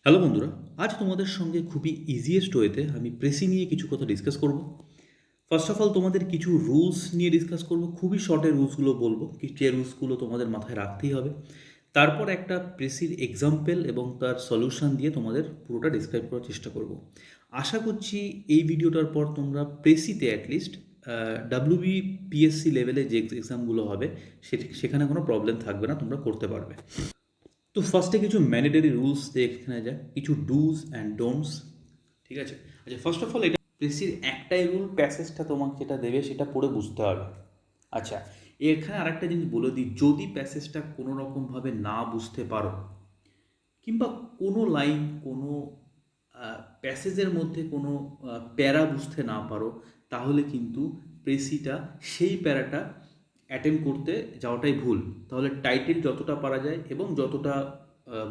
Hello বন্ধুরা, আজ তোমাদের সঙ্গে খুবই ইজিয়েস্ট ওয়েতে আমি প্রেসি নিয়ে কিছু কথা ডিসকাস করব। ফার্স্ট অফ অল তোমাদের কিছু রুলস নিয়ে ডিসকাস করব, খুবই শর্টে রুলসগুলো বলবো, যে রুলসগুলো তোমাদের মাথায় রাখতেই হবে। তারপর একটা প্রেসির এক্সাম্পল এবং তার সলিউশন দিয়ে তোমাদের পুরোটা ডিসক্রাইব করার চেষ্টা করব। আশা করছি এই ভিডিওটার পর তোমরা প্রেসিতে অ্যাটলিস্ট ডাব্লিউবিপিএসসি লেভেলে যে এক্সামগুলো হবে সেখানে কোনো প্রবলেম থাকবে না, তোমরা করতে পারবে। তো ফার্স্টে কিছু ম্যান্ডেটরি রুলস দেখে যায়, কিছু ডুজ অ্যান্ড ডোন্টস। ঠিক আছে, আচ্ছা, ফার্স্ট অফ অল এটা প্রেসির একটাই রুল, প্যাসেজটা তোমাকে যেটা দেবে সেটা পড়ে বুঝতে হবে। আচ্ছা, এখানে আরেকটা জিনিস বলে দিই, যদি প্যাসেজটা কোনো রকমভাবে না বুঝতে পারো কিংবা কোনো লাইন কোনো প্যাসেজের মধ্যে কোনো প্যারা বুঝতে না পারো, তাহলে কিন্তু প্রেসিটা সেই প্যারাটা অ্যাটেম্প করতে যাওয়াটাই ভুল। তাহলে টাইটেল যতটা পারা যায় এবং যতটা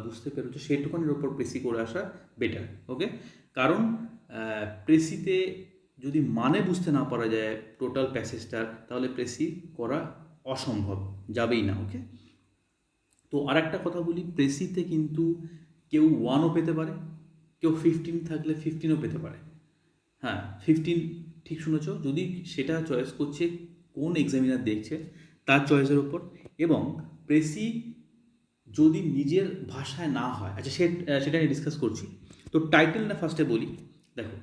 বুঝতে পেরেছো সেইটুকুনির ওপর প্রেসি করে আসা বেটার। ওকে, কারণ প্রেসিতে যদি মানে বুঝতে না পারা যায় টোটাল প্যাসেজটার, তাহলে প্রেসি করা অসম্ভব, যাবেই না। ওকে, তো আর একটা কথা বলি, প্রেসিতে কিন্তু কেউ 1ও পেতে পারে, কেউ 15 থাকলে 15ও পেতে পারে। হ্যাঁ, 15 ঠিক শুনেছ, যদি সেটা চয়েস করছে কোন এক্সামিনার দেখছে তার চয়েসের ওপর। এবং প্রেসি যদি নিজের ভাষায় না হয়, আচ্ছা সেটা নিয়ে ডিসকাস করছি। তো টাইটেল না ফার্স্টে বলি, দেখো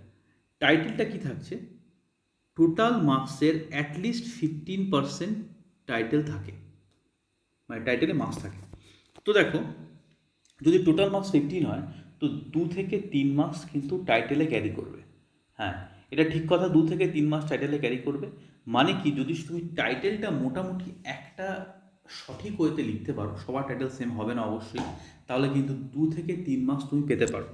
টাইটেলটা কি থাকছে, টোটাল মার্কসের অ্যাটলিস্ট 15% টাইটেল থাকে, মানে টাইটেলে মার্কস থাকে। তো দেখো, যদি টোটাল মার্কস 15 হয়, তো 2 থেকে 3 মার্কস কিন্তু টাইটেলে ক্যারি করবে। হ্যাঁ, এটা ঠিক কথা, 2 থেকে 3 মার্কস টাইটেলে ক্যারি করবে। মানে কি, যদি তুমি টাইটেলটা মোটামুটি একটা সঠিক ওয়েতে লিখতে পারো, সবার টাইটেল সেম হবে না অবশ্যই, তাহলে কিন্তু 2 থেকে 3 মার্কস তুমি পেতে পারো।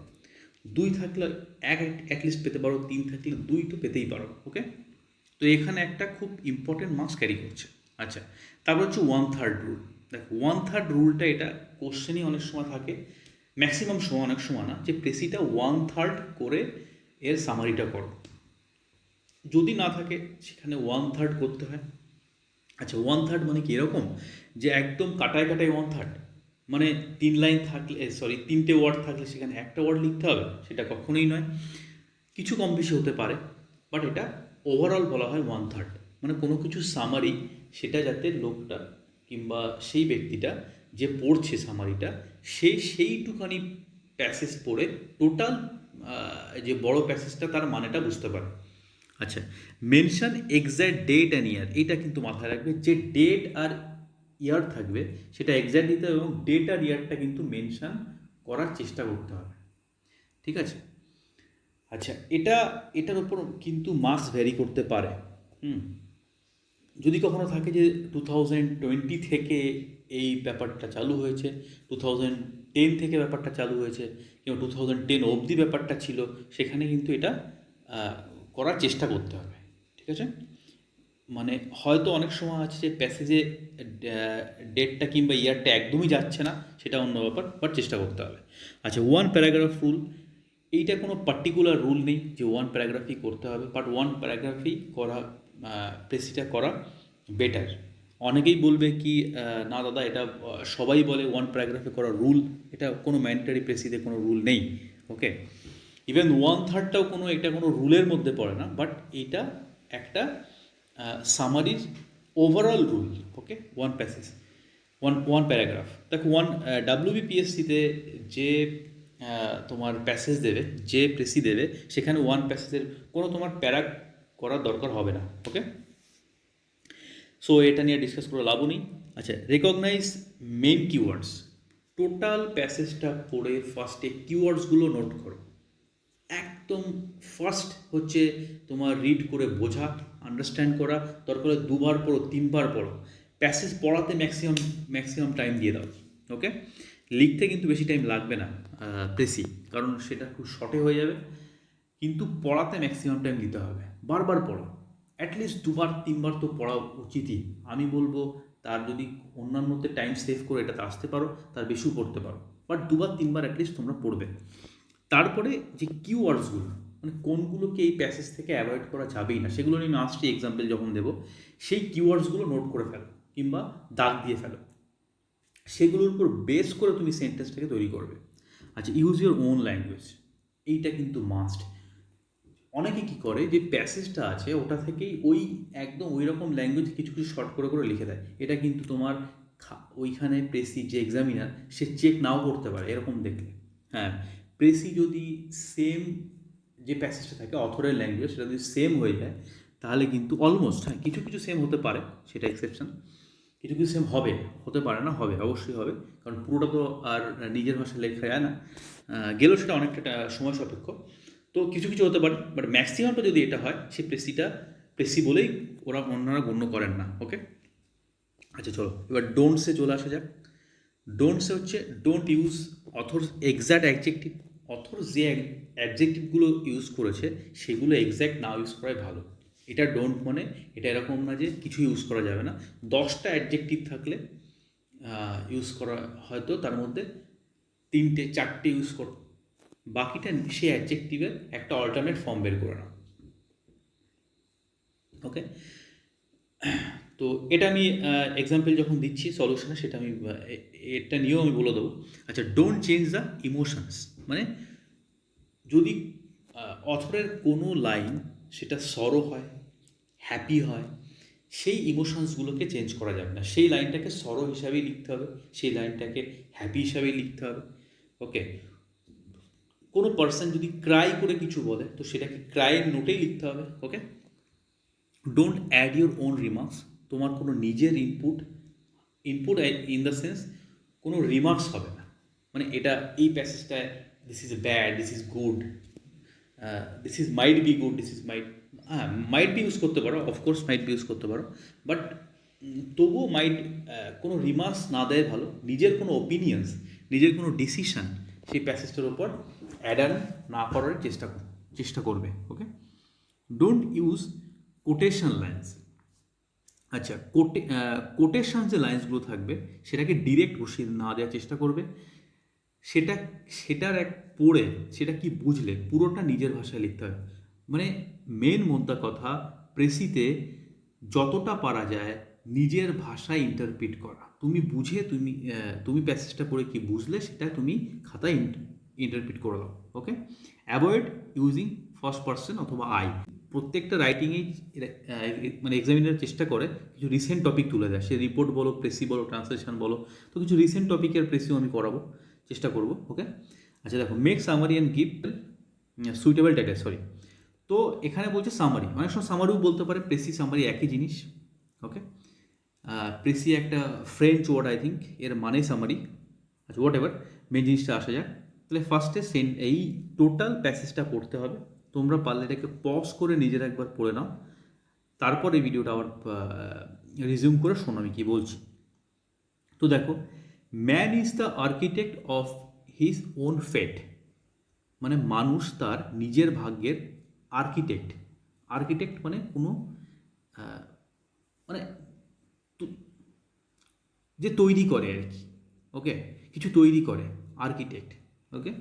2 থাকলে এক অ্যাটলিস্ট পেতে পারো, 3 থাকলে 2 তো পেতেই পারো। ওকে, তো এখানে একটা খুব ইম্পর্টেন্ট মার্কস ক্যারি করছে। আচ্ছা, তারপর হচ্ছে 1/3 রুল। দেখো 1/3 রুলটা, এটা কোশ্চেনই অনেক সময় থাকে, ম্যাক্সিমাম সময়, অনেক সময় না, যে প্রেসিটা 1/3 করে এর সামারিটা করো। যদি না থাকে সেখানে 1/3 করতে হয়। আচ্ছা, 1/3 মানে কি এরকম যে একদম কাটায় কাটায় 1/3, মানে 3 লাইন থাকলে, সরি 3টে ওয়ার্ড থাকলে সেখানে একটা ওয়ার্ড লিখতে হবে, সেটা কখনোই নয়। কিছু কম বেশি হতে পারে, বাট এটা ওভারঅল বলা হয় 1/3। মানে কোনো কিছু সামারি, সেটা যাতে লোকটা কিংবা সেই ব্যক্তিটা যে পড়ছে সামারিটা, সেইটুখানি প্যাসেজ পড়ে টোটাল যে বড় প্যাসেজটা তার মানেটা বুঝতে পারে। আচ্ছা, মেনশন এক্স্যাক্ট ডেট অ্যান্ড ইয়ার, এটা কিন্তু মাথায় রাখবে, যে ডেট আর ইয়ার থাকবে সেটা এক্স্যাক্ট দিতে হবে, এবং ডেট আর ইয়ারটা কিন্তু মেনশন করার চেষ্টা করতে হবে। ঠিক আছে, আচ্ছা, এটার উপর কিন্তু মার্কস ভ্যারি করতে পারে। হুম, যদি কখনো থাকে যে 2020 থেকে এই ব্যাপারটা চালু হয়েছে, 2010 থেকে ব্যাপারটা চালু হয়েছে, কিংবা 2010 অবধি ব্যাপারটা ছিল, সেখানে কিন্তু এটা আহ, করার চেষ্টা করতে হবে। ঠিক আছে, মানে হয়তো অনেক সময় আছে যে প্যাসেজে ডেটটা কিংবা ইয়ারটা একদমই যাচ্ছে না, সেটা অন্য ব্যাপার, বাট চেষ্টা করতে হবে। আচ্ছা, 1 প্যারাগ্রাফ রুল, এইটা কোনো পার্টিকুলার রুল নেই যে 1 প্যারাগ্রাফই করতে হবে, বাট 1 প্যারাগ্রাফই করা, প্রেসিটা করা বেটার। অনেকেই বলবে কি না দাদা, এটা সবাই বলে 1 প্যারাগ্রাফে করা রুল, এটা কোনো ম্যান্ডেটারি প্রেসিতে কোনো রুল নেই। ওকে, ইভেন 1/3টাও এটা কোনো রুলের মধ্যে পড়ে না, বাট এটা একটা সামারির ওভারঅল রুল। ওকে, 1 প্যাসেজ, ওয়ান প্যারাগ্রাফ। দেখো ডাব্লিউবিপিএসসিতে যে তোমার প্যাসেজ দেবে, যে প্রেসি দেবে, সেখানে 1 প্যাসেজের কোনো তোমার প্যারা করার দরকার হবে না। ওকে, সো এটা নিয়ে ডিসকাস করে লাভও নেই। আচ্ছা, রেকগনাইজ মেন কিওয়ার্ডস, টোটাল প্যাসেজটা পড়ে ফার্স্টে কিওয়ার্ডসগুলো নোট করো। একদম ফার্স্ট হচ্ছে তোমার রিড করে বোঝা, আন্ডারস্ট্যান্ড করা, দরকার হলে 2বার পড়ো, 3বার পড়ো। প্যাসেজ পড়াতে ম্যাক্সিমাম ম্যাক্সিমাম টাইম দিয়ে দাও। ওকে, লিখতে কিন্তু বেশি টাইম লাগবে না প্রেসি, কারণ সেটা খুব শর্টে হয়ে যাবে, কিন্তু পড়াতে ম্যাক্সিমাম টাইম দিতে হবে। বারবার পড়ো, অ্যাটলিস্ট 2বার 3বার তো পড়া উচিতই। আমি বলবো তার যদি অন্যান্যতে টাইম সেভ করে এটাতে আসতে পারো, তার বেশিও পড়তে পারো, বাট 2বার 3বার অ্যাটলিস্ট তোমরা পড়বে। তারপরে যে কিওয়ার্ডসগুলো, মানে কোনগুলোকে এই প্যাসেজ থেকে অ্যাভয়েড করা যাবেই না, সেগুলো নিয়ে লাস্টে এক্সাম্পল যখন দেবো, সেই কিওয়ার্ডসগুলো নোট করে ফেলো কিংবা দাগ দিয়ে ফেলো, সেগুলোর উপর বেস করে তুমি সেন্টেন্সটাকে তৈরি করবে। আচ্ছা, ইউজ ইউর ওন ল্যাঙ্গুয়েজ, এইটা কিন্তু মাস্ট। অনেকে কি করে যে প্যাসেজটা আছে ওটা থেকেই ওই একদম ওই রকম ল্যাঙ্গুয়েজ কিছু কিছু শর্ট করে করে লিখে দেয়। এটা কিন্তু তোমার ওইখানে প্রেসি যে এক্সামিনার সে চেক নাও করতে পারে এরকম দেখলে। হ্যাঁ, প্রেসি যদি সেম যে প্যাসেজটা থাকে অথরের ল্যাঙ্গুয়েজ সেটা যদি সেম হয়ে যায় তাহলে কিন্তু অলমোস্ট, হ্যাঁ কিছু কিছু সেম হতে পারে, সেটা এক্সেপশন, কিছু কিছু সেম হবে, হতে পারে না, হবে, অবশ্যই হবে, কারণ পুরোটা তো আর নিজের ভাষায় লেখা যায় না, গেলেও সেটা অনেকটা সময় সাপেক্ষ। তো কিছু কিছু হতে পারে, বাট ম্যাক্সিমামটা যদি এটা হয় সে প্রেসি বলেই ওরা অন্যরা গণ্য করেন না। ওকে, আচ্ছা চলো এবার ডোন্টসে চলে আসা যাক। ডোন্টসে হচ্ছে don't use author's exact adjective. Author যে অ্যাডজেক্টিভগুলো ইউজ করেছে সেগুলো এক্স্যাক্ট না ইউজ করাই ভালো। এটা ডোন্ট মানে এটা এরকম না যে কিছু ইউজ করা যাবে না, 10টা অ্যাডজেক্টিভ থাকলে ইউজ করা হয়তো তার মধ্যে 3টে 4টে ইউজ কর, বাকিটা সেই অ্যাডজেক্টিভের একটা অল্টারনেট ফর্ম বের করে নাও। ওকে, তো এটা আমি এক্সাম্পল যখন দিচ্ছি সলিউশনে সেটা আমি এটা নিয়েও আমি বলে দেবো। আচ্ছা, ডোন্ট চেঞ্জ দ্য ইমোশনস, মানে যদি অথরের কোনো লাইন সেটা সরো হয়, হ্যাপি হয়, সেই ইমোশনসগুলোকে চেঞ্জ করা যাবে না। সেই লাইনটাকে সরো হিসাবেই লিখতে হবে, সেই লাইনটাকে হ্যাপি হিসাবেই লিখতে হবে। ওকে, কোনো পার্সন যদি ক্রাই করে কিছু বলে তো সেটাকে ক্রাইয়ের নোটেই লিখতে হবে। Okay, don't add your own remarks, তোমার কোনো নিজের ইনপুট ইন দ্য সেন্স কোনো রিমার্কস হবে না, মানে এটা এই প্যাসেজটায় this is bad, this is good, this is might be good, this is might be use করতে পারো, অফকোর্স মাইট বি ইউজ করতে পারো, বাট তবুও মাইট কোনো রিমার্কস না দেয় ভালো। নিজের কোনো ওপিনিয়ন্স, নিজের কোনো ডিসিশান সেই প্যাসেজটার ওপর অ্যাডান না করার চেষ্টা করবে। ওকে, ডোন্ট ইউজ কোটেশন লাইন্স। আচ্ছা, কোটেশন যে লাইন্সগুলো থাকবে সেটাকে ডিরেক্ট বসিয়ে না দেওয়ার চেষ্টা করবে। সেটার পড়ে সেটা কি বুঝলে পুরোটা নিজের ভাষায় লিখতে হবে। মানে মেন মোদ্দা কথা, প্রেসিতে যতটা পারা যায় নিজের ভাষায় ইন্টারপ্রিট করা, তুমি বুঝে তুমি প্যাসেজটা পড়ে কি বুঝলে সেটা তুমি খাতায় ইন্টারপ্রিট করে দাও। ওকে, অ্যাভয়েড ইউজিং ফার্স্ট পার্সন অথবা আই। প্রত্যেকটা রাইটিংয়েই মানে এক্সামিনার চেষ্টা করে কিছু রিসেন্ট টপিক তুলে দেয়, সে রিপোর্ট বলো, প্রেসি বলো, ট্রান্সলেশন বলো, তো কিছু রিসেন্ট টপিকের প্রেসিও আমি করাবো, চেষ্টা করব। ওকে, আচ্ছা দেখো, make summary and give suitable title. Sorry, তো এখানে বলছে সামারি, অনেক সময় সামারিও বলতে পারে, প্রেসি সামারি একই জিনিস। ওকে, প্রেসি একটা ফ্রেঞ্চ ওয়ার্ড আই থিঙ্ক, এর মানে সামারি। আচ্ছা হোয়াট এভার, মেন জিনিসটা আসা যাক। তাহলে ফার্স্টে এই টোটাল প্যাসেজটা পড়তে হবে, তোমরা পারলে এটাকে পজ করে নিজের একবার পড়ে নাও, তারপর এই ভিডিওটা আবার রিজিউম করে শোনো আমি কী বলছি। তো দেখো, man is the architect of his own fate, মানে মানুষ তার নিজের ভাগ্যের আর্কিটেক্ট। আর্কিটেক্ট মানে কোনো মানে যে তৈরি করে আর কি। ওকে, কিছু তৈরি করে, আর্কিটেক্ট। ওকে,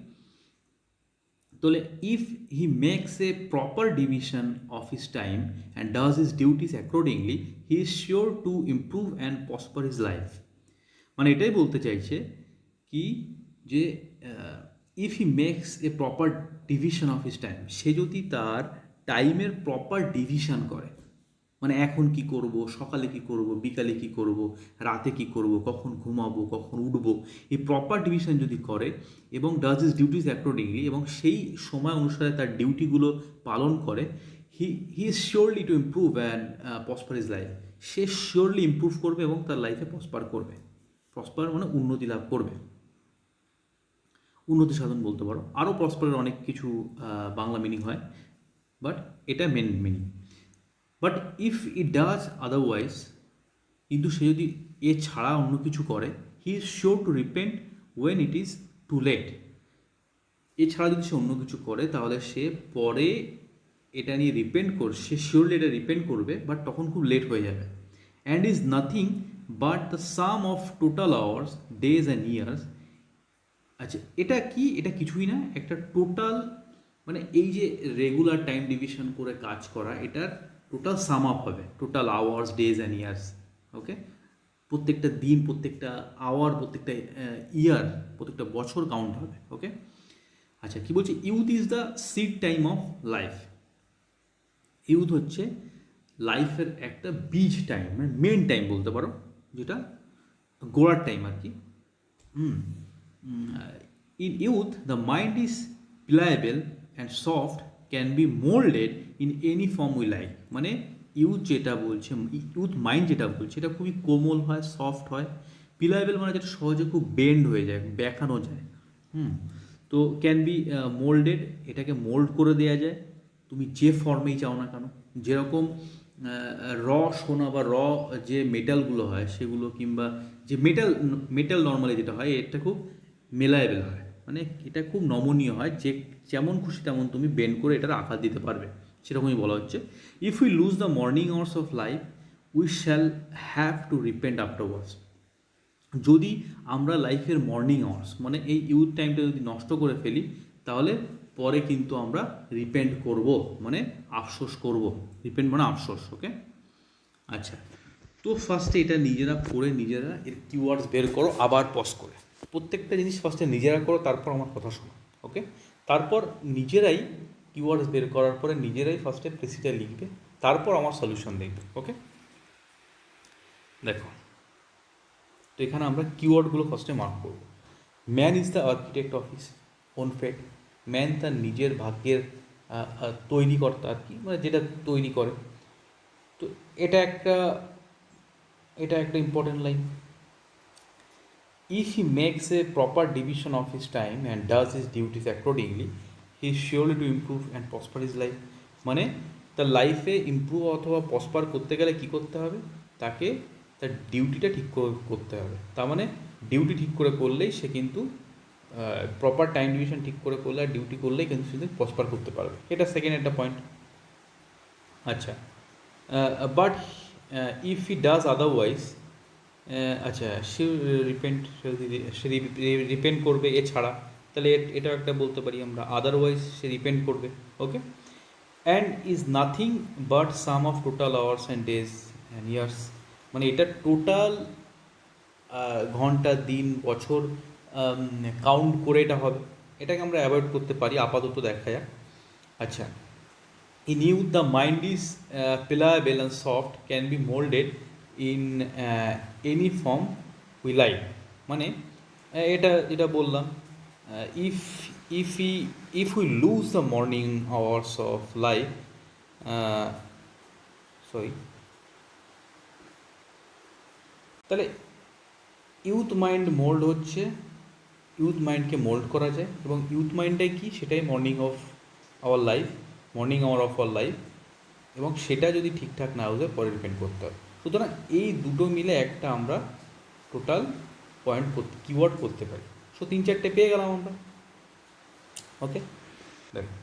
তাহলে if he makes a proper division of his time and does his duties accordingly, he is sure to improve and prosper his life. মানে এটাই বলতে চাইছে কি যে if he makes a proper division of his time, সে যদি তার টাইমের প্রপার ডিভিশন করে, মানে এখন কি করব, সকালে কি করব, বিকালে কি করব, রাতে কি করব, কখন ঘুমাবো, কখন উঠবো, এই প্রপার ডিভিশন যদি করে এবং ডাজ ইজ ডিউটিস অ্যাকর্ডিংলি, এবং সেই সময় অনুসারে তার ডিউটিগুলো পালন করে, he is surely to improve and prosper is life, say surely improve করবে এবং তার লাইফে প্রসপার করবে। প্রসপার মানে উন্নতি লাভ করবে, উন্নতি সাধন বলতে পারো, আরও প্রসপারের অনেক কিছু বাংলা মিনিং হয়, বাট এটা main meaning. But if it does otherwise, কিন্তু সে যদি এ ছাড়া অন্য কিছু করে, he is sure to repent when it is too late, এছাড়া যদি সে অন্য কিছু করে তাহলে সে পরে এটা নিয়ে সে শিওরলি এটা রিপেন্ট করবে, বাট তখন খুব লেট হয়ে যাবে। And is nothing but the some of total hours, days and years. আচ্ছা, এটা কি? এটা কিছুই না, একটা টোটাল, মানে এই যে রেগুলার টাইম ডিভিশন করে কাজ করা, এটার টোটাল সাম আপ হবে, total hours, days and years. Okay, প্রত্যেকটা দিন, প্রত্যেকটা আওয়ার, প্রত্যেকটা ইয়ার, প্রত্যেকটা বছর কাউন্ট হবে। ওকে, আচ্ছা কি বলছে, youth is the seed time of life. Youth হচ্ছে লাইফের একটা বীজ টাইম, মানে মেন টাইম বলতে পারো, যেটা গোড়ার টাইম আর কি। In youth the mind is pliable and soft, can be moulded in any form we like. মানে ইউথ যেটা বলছে, ইউথ মাইন্ড যেটা বলছে, এটা খুবই কোমল হয়, সফট হয়। প্লায়েবল মানে যেটা সহজে খুব বেন্ড হয়ে যায়, বেঁকানো যায়। তো ক্যান বি মোল্ডেড, এটাকে মোল্ড করে দেওয়া যায় তুমি যে ফর্মেই চাও না কেন। যেরকম র সোনা বা যে মেটালগুলো হয় সেগুলো, কিংবা যে মেটাল নর্মালি যেটা হয়, এটা খুব মেলায়েবল হয়, মানে এটা খুব নমনীয় হয়, যে যেমন খুশি তেমন তুমি বেন্ড করে এটার আকার দিতে পারবে, সেরকমই বলা হচ্ছে। If we lose the morning hours of life, we shall have to repent afterwards. যদি আমরা লাইফের মর্নিং আওয়ার্স মানে এই ইউথ টাইমটা যদি নষ্ট করে ফেলি, তাহলে পরে কিন্তু আমরা রিপেন্ট করব, মানে আফসোস করব। রিপেন্ট মানে আফসোস। ওকে, আচ্ছা, তো ফার্স্টে এটা নিজেরা পড়ে নিজেরা এর কিওয়ার্ডস বের করো, আবার পজ করে প্রত্যেকটা জিনিস ফার্স্টে নিজেরা করো, তারপর আমার কথা শোনো। ওকে, তারপর নিজেরাই কিওয়ার্ডস বের করার পরে নিজেরাই ফার্স্টে প্রেসিটা লিখবে, তারপর আমার সলিউশন দেখবে। ওকে, দেখো, তো এখানে আমরা কিওয়ার্ডগুলো ফার্স্টে মার্ক করব। Man is the architect of his own fate. Man তার নিজের ভাগ্যের তৈরিকর্তা আর কি, মানে যেটা তৈরি করে। তো এটা একটা important line. If he makes a proper division of his time and does his duties accordingly, he is surely to improve and prosper his life. মানে তার লাইফে ইমপ্রুভ অথবা প্রসপার করতে গেলে কী করতে হবে, তাকে তার ডিউটিটা ঠিক করতে হবে। তার মানে ডিউটি ঠিক করে করলেই সে কিন্তু প্রপার টাইম ডিভিশন ঠিক করে করলে আর ডিউটি করলেই কিন্তু সে প্রসপার করতে পারবে। এটা সেকেন্ড একটা পয়েন্ট। আচ্ছা, but if he does otherwise, আচ্ছা সে রিপেন্ট করবে এছাড়া, তাহলে এটা একটা বলতে পারি আমরা, আদারওয়াইজ সে রিপেন্ট করবে। Okay, and is nothing but sum of total hours and days and years. মানে এটা টোটাল ঘন্টা, দিন, বছর কাউন্ট করে এটা হবে। এটাকে আমরা অ্যাভয়েড করতে পারি, আপাতত দেখা যাক। আচ্ছা, in youth the mind is pliable and soft, can be moulded in any form we like. মানে এটা বললাম, if if we lose the morning hours of life, তাহলে ইউথ মাইন্ড মোল্ড হচ্ছে, ইউথ মাইন্ডকে মোল্ড করা যায়, এবং ইউথ মাইন্ডটাই কি, সেটাই morning of our life, morning hour of our life, এবং সেটা যদি ঠিকঠাক না হয়ে পরে ডিপেন্ড করতে হবে। সুতরাং এই দুটো মিলে একটা আমরা টোটাল পয়েন্ট কিওয়ার্ড করতে পারি। সো 3-4টে পেয়ে গেলাম আমরা। ওকে, দেখো,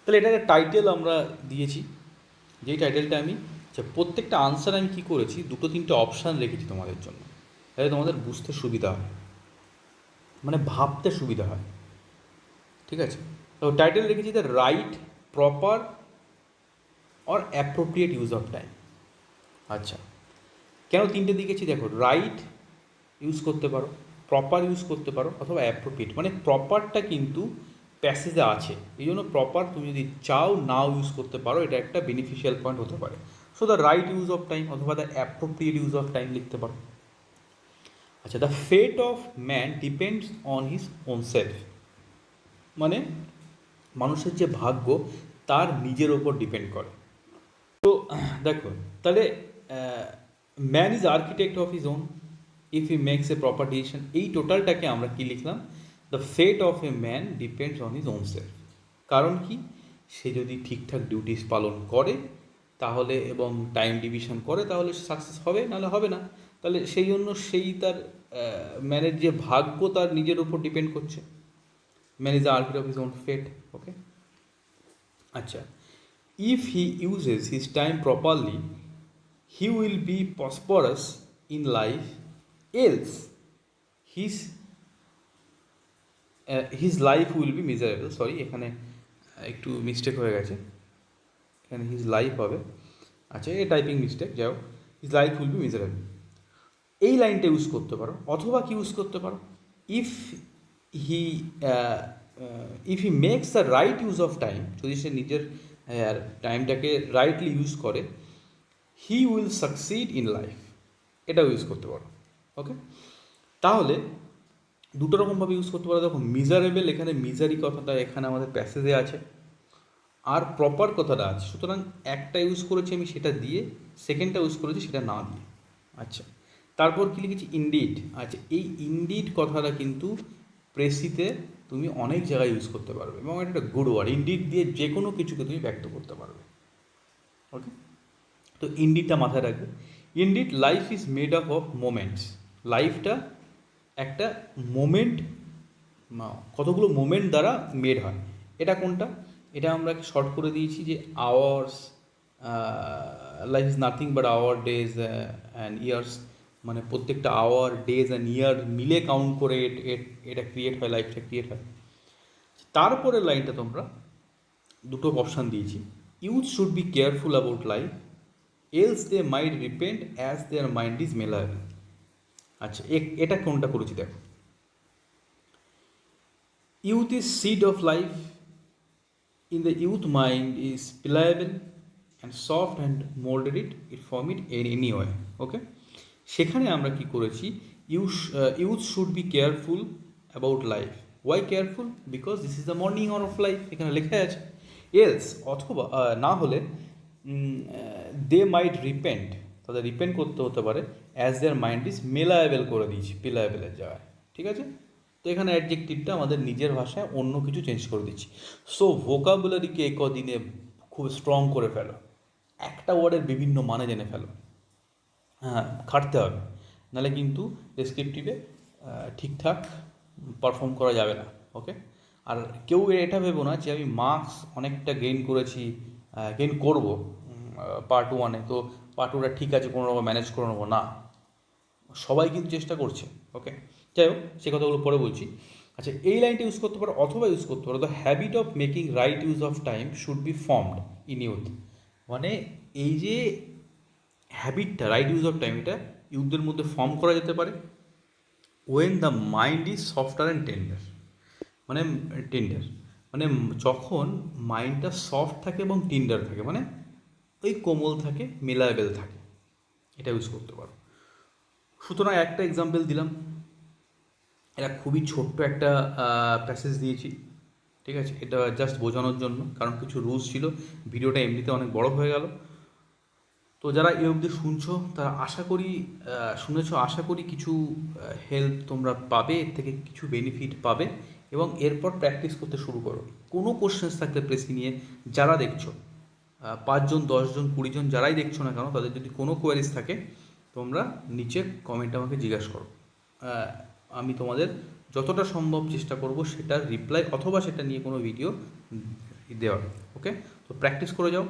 তাহলে এটা একটা টাইটেল আমরা দিয়েছি, যেই টাইটেলটা আমি, আচ্ছা প্রত্যেকটা আনসার আমি কী করেছি, 2-3টে অপশান রেখেছি তোমাদের জন্য, তাহলে তোমাদের বুঝতে সুবিধা হয়, মানে ভাবতে সুবিধা হয়। ঠিক আছে, তো টাইটেল রেখেছি the right, proper or appropriate use of time. আচ্ছা, কেন 3টে দিকেছি, দেখো, রাইট ইউজ করতে পারো, প্রপার ইউজ করতে পারো, অথবা অ্যাপ্রোপ্রিয়েট। মানে প্রপারটা কিন্তু প্যাসেজে আছে, এই জন্য প্রপার তুমি যদি চাও নাও ইউজ করতে পারো, এটা একটা বেনিফিশিয়াল পয়েন্ট হতে পারে। So the right use of time অথবা the appropriate use of time লিখতে পারো। আচ্ছা, the fate of man depends on his own self. মানে মানুষের যে ভাগ্য তার নিজের ওপর ডিপেন্ড করে। তো দেখো, তাহলে man is architect of his own if he makes a proper decision, এই টোটালটাকে আমরা কি লিখলাম, the fate of a man depends on his own self. কারণ কি, সে যদি ঠিকঠাক ডিউটিস পালন করে তাহলে, এবং টাইম ডিভিশন করে, তাহলে সাকসেস হবে, নাহলে হবে না। তাহলে সেই জন্য সেই তার ম্যানের যে ভাগ্য তার নিজের উপর ডিপেন্ড করছে। Man is the architect of his own fate. Okay, আচ্ছা, if he uses his time properly, he will be prosperous in life, else his life will be miserable. Sorry, এখানে একটু মিস্টেক হয়ে গেছে, এখানে হিজ লাইফ হবে। আচ্ছা, এ typing mistake, যাই হোক, his life will be miserable. এই লাইনটা ইউজ করতে পারো, অথবা কি ইউজ করতে পারো, if he if he makes the right use of time, যদি সে নিজের টাইমটাকে রাইটলি ইউজ করে, he will succeed in life, এটাও ইউজ করতে পারো। ওকে, তাহলে দুটো রকমভাবে ইউজ করতে পারো। দেখো মিজারেবল, এখানে মিজারি কথাটা এখানে আমাদের প্যাসেজে আছে, আর প্রপার কথাটা আছে, সুতরাং একটা ইউজ করেছি আমি সেটা দিয়ে, সেকেন্ডটা ইউজ করেছি সেটা না দিয়ে। আচ্ছা, তারপর কী লিখেছি, ইনডিড। আচ্ছা, এই ইনডিড কথাটা কিন্তু প্রেসিতে তুমি অনেক জায়গায় ইউজ করতে পারবে, এবং এটা একটা গুড ওয়ার্ড। ইনডিড দিয়ে যে কোনো কিছুকে তুমি ব্যক্ত করতে পারবে। ওকে, তো ইনডিডটা মাথায় রাখবে। Indeed, life is made up of moments. লাইফটা একটা মোমেন্ট, কতগুলো মোমেন্ট দ্বারা মেড হয়। এটা কোনটা, এটা আমরা শর্ট করে দিয়েছি যে hours, life is nothing but hour, days and years, মানে প্রত্যেকটা আওয়ার, ডেজ অ্যান্ড ইয়ার মিলে কাউন্ট করে এটা ক্রিয়েট হয়, লাইফটা ক্রিয়েট হয়। তারপরের লাইনটা তোমরা দুটো অপশান দিয়েছি, youth should be careful about life, else they might repent as their mind is malleable. আচ্ছা, এটা কোনটা করেছি দেখো, youth is seed of life, in the youth mind is pliable and soft and molded it form it in any way. Okay, সেখানে আমরা কি করেছি, youth should be careful about life. Why careful? Because this is the morning hour of life, এখানে লেখা আছে। else, অথবা না হলে they might repent, তাদের রিপেন্ট করতে হতে পারে, অ্যাজ দেয়ার মাইন্ড ইজ মেলায়েবল করে দিয়েছি পিলায়েবলের জায়গায়। ঠিক আছে, তো এখানে অ্যাডজেক্টিভটা আমাদের নিজের ভাষায় অন্য কিছু চেঞ্জ করে দিচ্ছি। সো ভোকাবুলারিকে একদিনে খুব স্ট্রং করে ফেলো, একটা ওয়ার্ডের বিভিন্ন মানে জেনে ফেলো। হ্যাঁ, খাটতে হবে, নাহলে কিন্তু ডেসক্রিপটিভে ঠিকঠাক পারফর্ম করা যাবে না। ওকে, আর কেউ এটা ভেবো না যে আমি মার্কস অনেকটা গেইন করেছি, গেইন করবো পার্ট ওয়ানে, তো পার্ট টুটা ঠিক আছে কোনো রকম ম্যানেজ করে নেবো, না, সবাই কিন্তু চেষ্টা করছে। ওকে, যাই হোক, সে কথাগুলো পরে বলছি। আচ্ছা, এই লাইনটা ইউজ করতে পারো, অথবা ইউজ করতে পারো, the habit of making right use of time should be formed in youth. মানে এই যে হ্যাবিটটা, রাইট ইউজ অফ টাইম, এটা ইউথদের মধ্যে ফর্ম করা যেতে পারে when the mind is software and tender, মানে টেন্ডার মানে যখন মাইন্ডটা সফট থাকে এবং টেন্ডার থাকে, মানে ওই কোমল থাকে, মেলায়েবল থাকে, এটা ইউজ করতে পারো। সুতরাং একটা এক্সাম্পল দিলাম, এটা খুবই ছোট্ট একটা প্যাসেজ দিয়েছি। ঠিক আছে, এটা জাস্ট বোঝানোর জন্য, কারণ কিছু রুলস ছিল, ভিডিওটা এমনিতে অনেক বড় হয়ে গেল। তো যারা এই অবধি শুনছো তারা আশা করি কিছু হেল্প তোমরা পাবে, এর থেকে কিছু বেনিফিট পাবে, এবং এরপর প্র্যাকটিস করতে শুরু করো। কোনো কোশ্চেন্স থাকলে প্রেসি নিয়ে যারা দেখছো, 5 জন 10 জন 20 জন যারাই দেখছো না কেন, তাদের যদি কোনো কোয়ারিজ থাকে তোমরা নিচে কমেন্টে আমাকে জিজ্ঞাসা করো, আমি তোমাদের যতটা সম্ভব চেষ্টা করব সেটার রিপ্লাই, অথবা সেটা নিয়ে কোনো ভিডিও দেওয়ার। ওকে, তো প্র্যাকটিস করে যাও।